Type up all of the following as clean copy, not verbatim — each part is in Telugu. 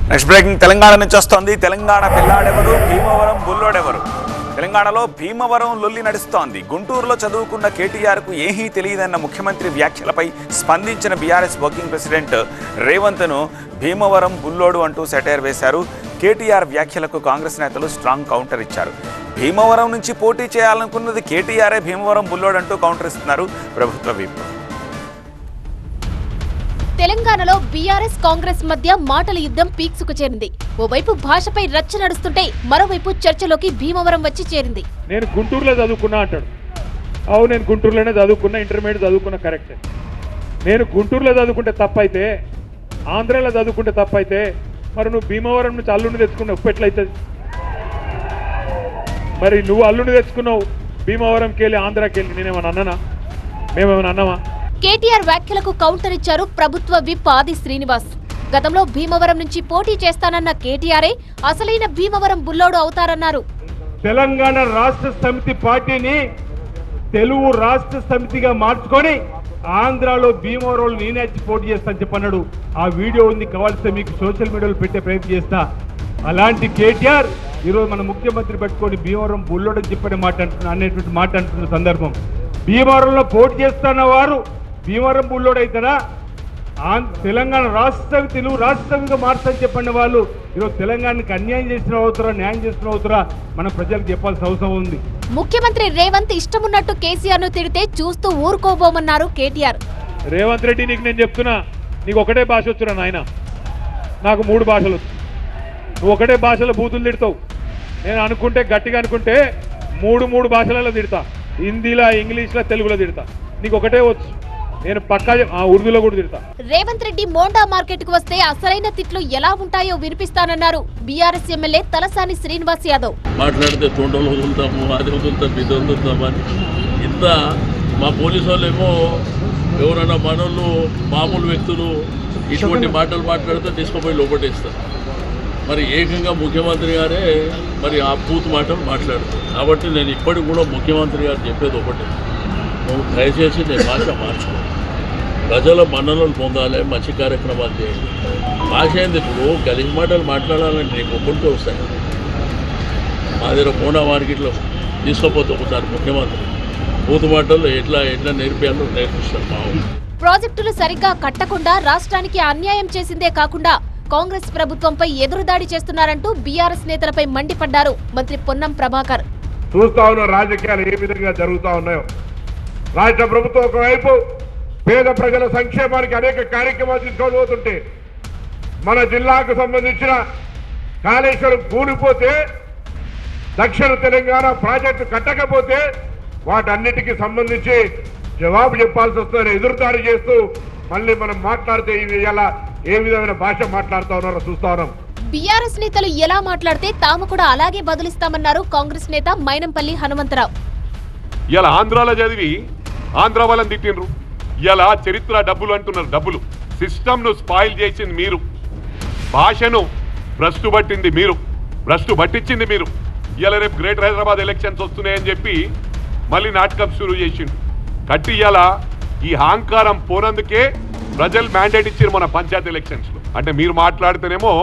నెక్స్ట్ బ్రేకింగ్ తెలంగాణ నుంచి వస్తోంది. తెలంగాణ పిల్లాడెవరు, భీమవరం బుల్లోడెవరు? తెలంగాణలో భీమవరం లొల్లి నడుస్తోంది. గుంటూరులో చదువుకున్న కేటీఆర్కు ఏమీ తెలియదన్న ముఖ్యమంత్రి వ్యాఖ్యలపై స్పందించిన బీఆర్ఎస్ వర్కింగ్ ప్రెసిడెంట్ రేవంత్ను భీమవరం బుల్లోడు అంటూ సెటైర్ వేశారు. కేటీఆర్ వ్యాఖ్యలకు కాంగ్రెస్ నేతలు స్ట్రాంగ్ కౌంటర్ ఇచ్చారు. భీమవరం నుంచి పోటీ చేయాలనుకున్నది కేటీఆరే, భీమవరం బుల్లోడు అంటూ కౌంటర్ ఇస్తున్నారు ప్రభుత్వ విప్. తెలంగాణలో బీఆర్ఎస్ కాంగ్రెస్ మధ్య మాటల యుద్ధం పీక్సుకు చేరింది. ఓవైపు భాషపై రచ్చ నడుస్తుంటే మరోవైపు చర్చలోకి భీమవరం వచ్చి చేరింది. నేను గుంటూరులో చదువుకున్నా అంటాడు. అవును, నేను గుంటూరులోనే చదువుకున్నా, ఇంటర్మీడియట్ చదువుకున్నా, కరెక్టే. నేను గుంటూరులో చదువుకుంటే తప్పైతే, ఆంధ్రాలో చదువుకుంటే తప్పైతే, మరి నువ్వు భీమవరం నుంచి అల్లుని తెచ్చుకున్నావు, ఉప్పు ఎట్లయితుంది? మరి నువ్వు అల్లుని తెచ్చుకున్నావు భీమవరంకి వెళ్ళి, ఆంధ్రాకి వెళ్ళి. నేనేమన్నా అన్నానా? మేమేమన్నా అన్నామా? కేటీఆర్ వ్యాఖ్యలకు కౌంటర్ ఇచ్చారు ప్రభుత్వ విప్ ఆది శ్రీనివాస్. గతంలో భీమవరం నుంచి పోటీ చేస్తానన్న కేటీఆరే అసలైన భీమవరం బుల్లోడు అవుతారన్నారు. తెలంగాణ రాష్ట్ర సమితి పార్టీని తెలుగు రాష్ట్ర సమితిగా మార్చుకొని ఆంధ్రాలో భీమవరంలో నేనే పోటీ చేస్తాను చెప్పన్నాడు. ఆ వీడియో ఉంది, కావాల్సిన మీకు సోషల్ మీడియాలో పెట్టే ప్రయత్నం చేస్తా. అలాంటి కేటీఆర్ ఈరోజు మన ముఖ్యమంత్రి పెట్టుకొని భీమవరం బుల్లోడని చెప్పిన అనేటువంటి మాట అంటున్న సందర్భం. భీమవరంలో పోటీ చేస్తున్న వారు భీమవరం బుల్లోడు అవుతారా? తెలంగాణ రాష్ట్ర సమితి తెలుగు రాష్ట్ర సమితిగా మార్చని చెప్పండి వాళ్ళు ఈరోజు తెలంగాణకి అన్యాయం చేసిన అవుతారా, న్యాయం చేసిన అవుతారా మన ప్రజలకు చెప్పాల్సిన అవసరం ఉంది. ముఖ్యమంత్రి రేవంత్ ఇష్టమున్నట్టు కేసీఆర్ ను తిడితే చూస్తూ ఊరుకోబోమన్నారు కేటీఆర్. రేవంత్ రెడ్డి, నీకు నేను చెప్తున్నా, నీకు ఒకటే భాష వచ్చురా నాయన, నాకు 3 భాషలు వచ్చు. నువ్వు ఒకటే భాషలో బూతులు తిడతావు. నేను అనుకుంటే గట్టిగా అనుకుంటే 3 భాషలలో తిడతా. హిందీలో, ఇంగ్లీష్లో, తెలుగులో తిడతా. నీకు ఒకటే వచ్చు, నేను పక్కా ఉర్దూలో కూడా తిడతా. రేవంత్ రెడ్డి మోండా మార్కెట్ కు వస్తే అసలైన తిట్లు ఎలా ఉంటాయో వినిపిస్తానన్నారు బీఆర్ఎస్ ఎమ్మెల్యే తలసాని శ్రీనివాస్ యాదవ్. మాట్లాడితే తోటలు వదులుతాము, అది వదులుతాం, ఇది వదులుతామని ఇంత మా పోలీసు వాళ్ళు ఏమో ఎవరైనా మనోళ్ళు మామూలు వ్యక్తులు ఇటువంటి మాటలు మాట్లాడితే తీసుకుపోయి లోపటేస్తారు. మరి ఏకంగా ముఖ్యమంత్రి గారే మరి ఆ పూర్తి మాటలు మాట్లాడతారు. కాబట్టి నేను ఇప్పటికి కూడా ముఖ్యమంత్రి గారు చెప్పేది ఒకటే, నువ్వు దయచేసి నేను భాష మార్చుకో, ప్రజల మన్ననలు పొందాలి, మంచి కార్యక్రమాలు చేయండి. భాష ఏంది? ఇప్పుడు గలీజ్ మాటలు మాట్లాడాలంటే నీకు ఒప్పుకుంటూ వస్తాయి. మా దగ్గర మోండా మార్కెట్లో తీసుకోపోతే ఒకసారి ముఖ్యమంత్రి పూర్తి మాటలు ఎట్లా నేర్పాలో నేర్పిస్తారు. మా ప్రాజెక్టులు సరిగ్గా కట్టకుండా రాష్ట్రానికి అన్యాయం చేసిందే కాకుండా కాంగ్రెస్ ప్రభుత్వంపై ఎదురుదాడి చేస్తున్నారంటూ బీఆర్ఎస్ నేతలపై మండిపడ్డారు మంత్రి పొన్నం ప్రభాకర్. చూస్తా ఉన్న రాజకీయాలు ఏ విధంగా జరుగుతూ ఉన్నాయో. రాష్ట్ర ప్రభుత్వం ఒకవైపు పేద ప్రజల సంక్షేమానికి అనేక కార్యక్రమాలు తీసుకొని పోతుంటే, మన జిల్లాకు సంబంధించిన కాళేశ్వరం కూలిపోతే, దక్షిణ తెలంగాణ ప్రాజెక్టు కట్టకపోతే వాటన్నిటికీ సంబంధించి జవాబు చెప్పాల్సి వస్తుందని ఎదురుదాడి చేస్తూ మళ్ళీ మనం మాట్లాడితే ఇలా ఏ విధమైన భాష మాట్లాడుతూ ఉన్నారో చూస్తా ఉన్నాం. బీఆర్ఎస్ నేతలు ఎలా మాట్లాడితే తాము కూడా అలాగే బదులిస్తామన్నారు కాంగ్రెస్ నేత మైనంపల్లి హనుమంతరావు. ఇలా ఆంధ్రాలో చదివి ఆంధ్ర వాళ్ళని తిట్టిండ్రు. ఇలా చరిత్ర డబ్బులు అంటున్నారు. డబ్బులు సిస్టమ్ను స్పాయిల్ చేసింది మీరు, భాషను భ్రష్టు పట్టింది మీరు, భ్రష్టు పట్టించింది మీరు. ఇలా రేపు గ్రేటర్ హైదరాబాద్ ఎలక్షన్స్ వస్తున్నాయని చెప్పి మళ్ళీ నాటకం షురూ చేసిండు. కట్టి ఇలా ఈ అహంకారం పోనందుకే ప్రజలు మ్యాండేట్ ఇచ్చారు మన పంచాయతీ ఎలక్షన్స్లో. అంటే మీరు మాట్లాడితేనేమో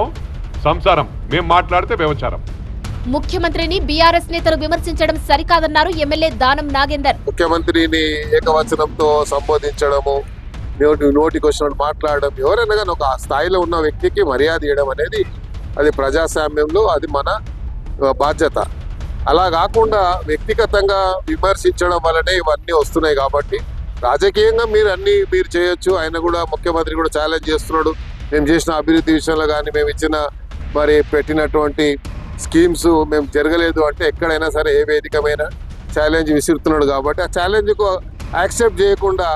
సంసారం, మేము మాట్లాడితే వ్యవచారం. ముఖ్యమంత్రిని బీఆర్ఎస్ నేతలు విమర్శించడం సరికాదన్నారు ఎమ్మెల్యే దానం నాగేందర్. ముఖ్యమంత్రిని ఏకవచనంతో సంబోధించడము, నోటికి వచ్చినట్టు మాట్లాడడం, ఎవరైనా కానీ ఒక స్థాయిలో ఉన్న వ్యక్తికి మర్యాద ఇవ్వడం అనేది అది ప్రజాస్వామ్యంలో అది మన బాధ్యత. అలా కాకుండా వ్యక్తిగతంగా విమర్శించడం వల్లనే ఇవన్నీ వస్తున్నాయి. కాబట్టి రాజకీయంగా మీరు చేయొచ్చు. ఆయన కూడా ముఖ్యమంత్రి కూడా ఛాలెంజ్ చేస్తున్నాడు. మేము చేసిన అభివృద్ధి విషయంలో కానీ, మేము ఇచ్చిన మరి పెట్టినటువంటి స్కీమ్స్ మేము జరగలేదు అంటే ఎక్కడైనా సరే ఏ వేదికమైన ఛాలెంజ్ విసురుతున్నాడు. కాబట్టి ఆ ఛాలెంజ్కు యాక్సెప్ట్ చేయకుండా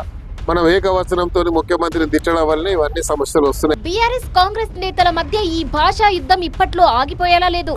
మనం ఏకవచనంతో ముఖ్యమంత్రిని తిట్టడం వల్లనే ఇవన్నీ సమస్యలు వస్తున్నాయి. బీఆర్ఎస్ కాంగ్రెస్ నేతల మధ్య ఈ భాషా యుద్ధం ఇప్పట్లో ఆగిపోయేలా లేదు.